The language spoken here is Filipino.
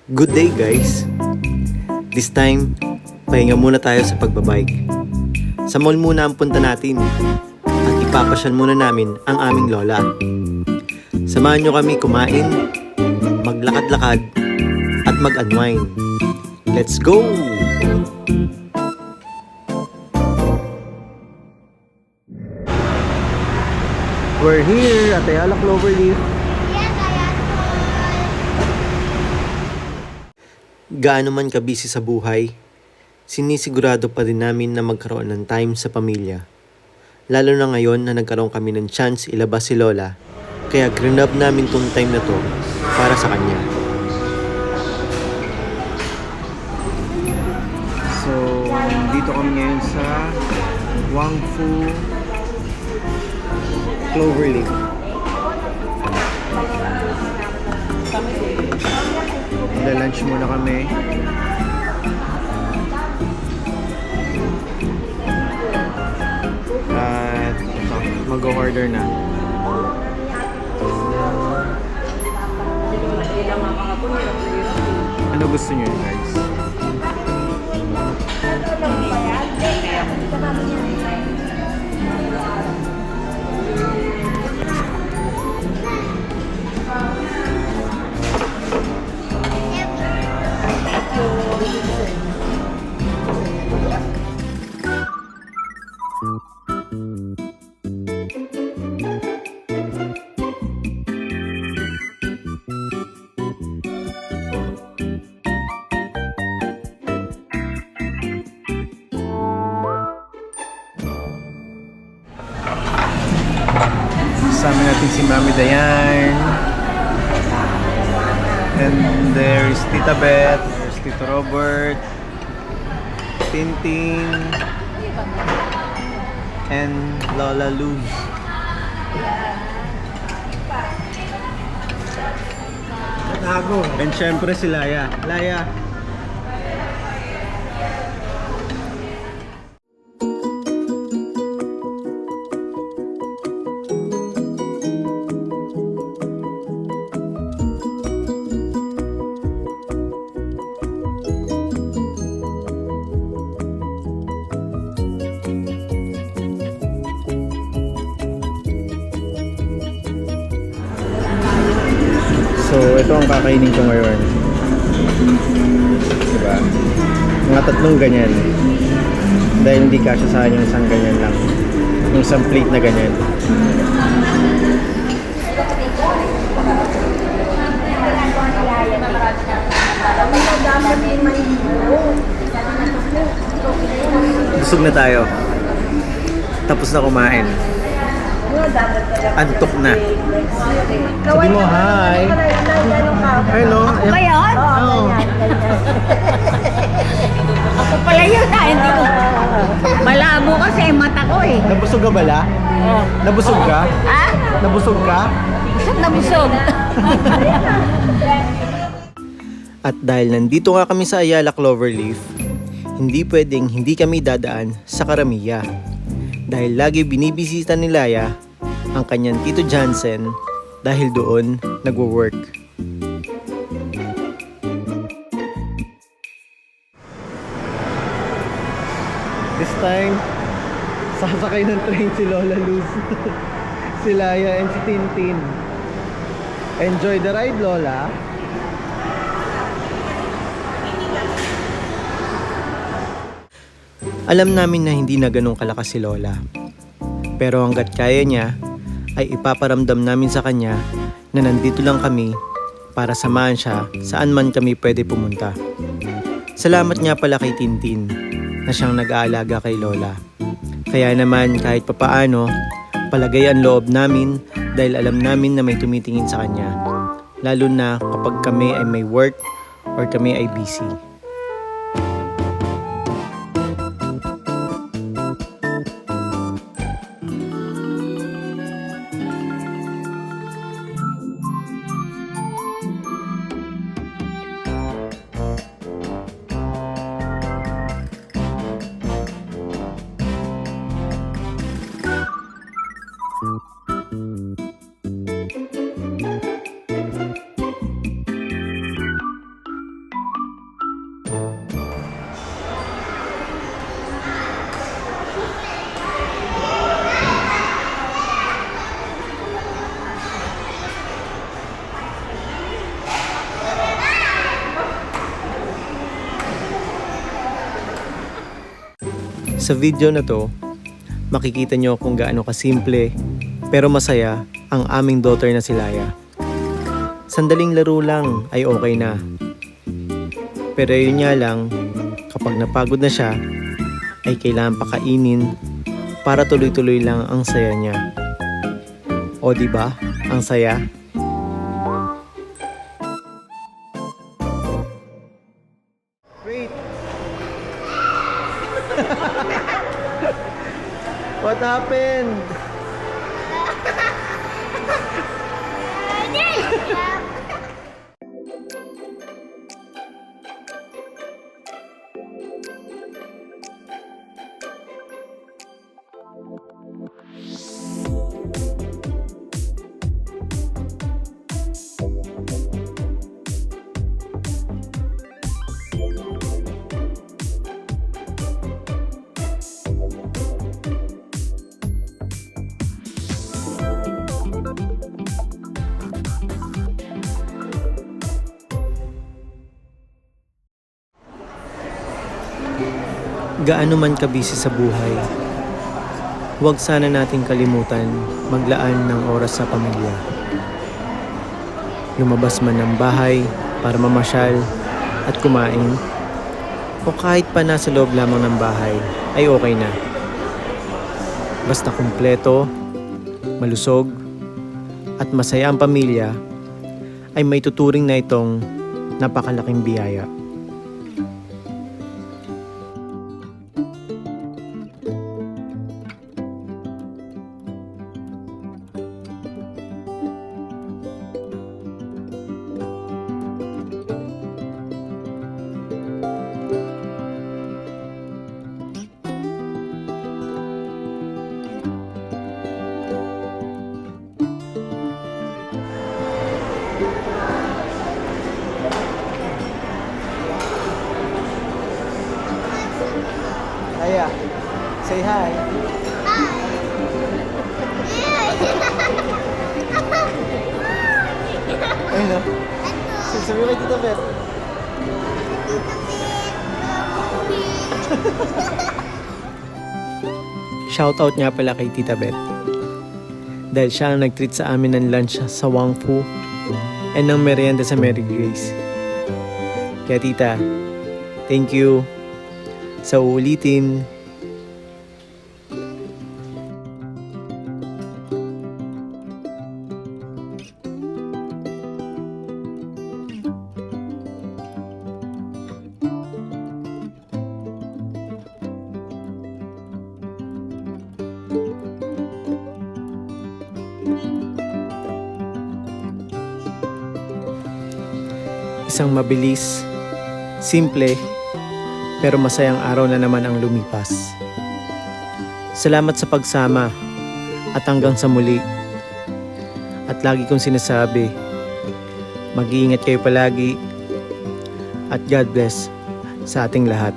Good day guys! This time, pahinga muna tayo sa pagbabike. Sa mall muna ang punta natin at ipapasyal muna namin ang aming lola. Samahan nyo kami kumain, maglakad-lakad at mag-unwind. Let's go! We're here at Ayala Cloverleaf. Gaano man kabisi sa buhay, sinisigurado pa din namin na magkaroon ng time sa pamilya. Lalo na ngayon na nagkaroon kami ng chance ilabas si Lola, kaya grinab namin tong time na to para sa kanya. So, dito kami ngayon sa Wangfu Cloverleaf. Lunch muna kami. At mag-order na. Ano gusto niyo guys? Kasama natin si Mami Dayan. And there's Tita Beth, there's Tito Robert, Tintin, and Lola Luz. And syempre si Laya. Laya. So, ito ang kakainin ko ngayon. Diba? Mga tatlong ganyan. Dahil hindi kasya sa akin yung isang ganyan lang. Yung isang plate na ganyan. Busog na tayo. Tapos na kumain. Antok na. Sabi mo, hi! Hello! Ako ba yun? Oo. Ako pala yun ha, hindi ko. Malabo kasi mata ko eh. Nabusog ka bala? Oh. Nabusog ka? Ha? Nabusog ka? Busog na busog. At dahil nandito nga kami sa Ayala Cloverleaf, hindi pwedeng hindi kami dadaan sa Carramilla. Dahil lagi binibisita ni Laya ang kanyang Tito Jansen dahil doon nagwo-work. This time, sasakay ng train si Lola Luz, si Laya and si Tintin. Enjoy the ride, Lola. Alam namin na hindi na ganun kalakas si Lola. Pero hanggat kaya niya, ay ipaparamdam namin sa kanya na nandito lang kami para samahan siya saan man kami pwede pumunta. Salamat nga pala kay Tintin na siyang nag-aalaga kay Lola. Kaya naman kahit papaano, palagay ang loob namin dahil alam namin na may tumitingin sa kanya. Lalo na kapag kami ay may work or kami ay busy. Sa video na to, makikita nyo kung gaano kasimple pero masaya ang aming daughter na si Laya. Sandaling laro lang ay okay na. Pero yun nga lang, kapag napagod na siya, ay kailangan pakainin para tuloy-tuloy lang ang saya niya. O di ba? Ang saya. Wait. What happened? Gaano man kabisi sa buhay, huwag sana nating kalimutan maglaan ng oras sa pamilya. Lumabas man ng bahay para mamasyal at kumain, o kahit pa nasa loob lamang ng bahay ay okay na. Basta kumpleto, malusog, at masaya ang pamilya, ay may tuturing na itong napakalaking biyaya. Aya, say hi. Ayun na. Sabi kay Tita Beth. Shoutout nga pala kay Tita Beth. Dahil siya ang nag-treat sa amin ng lunch sa Wang Fu and ng merienda sa Mary Grace. Kaya tita, thank you. Sa uulitin. Isang mabilis, simple, pero masayang araw na naman ang lumipas. Salamat sa pagsama at hanggang sa muli. At lagi kong sinasabi, mag-iingat kayo palagi at God bless sa ating lahat.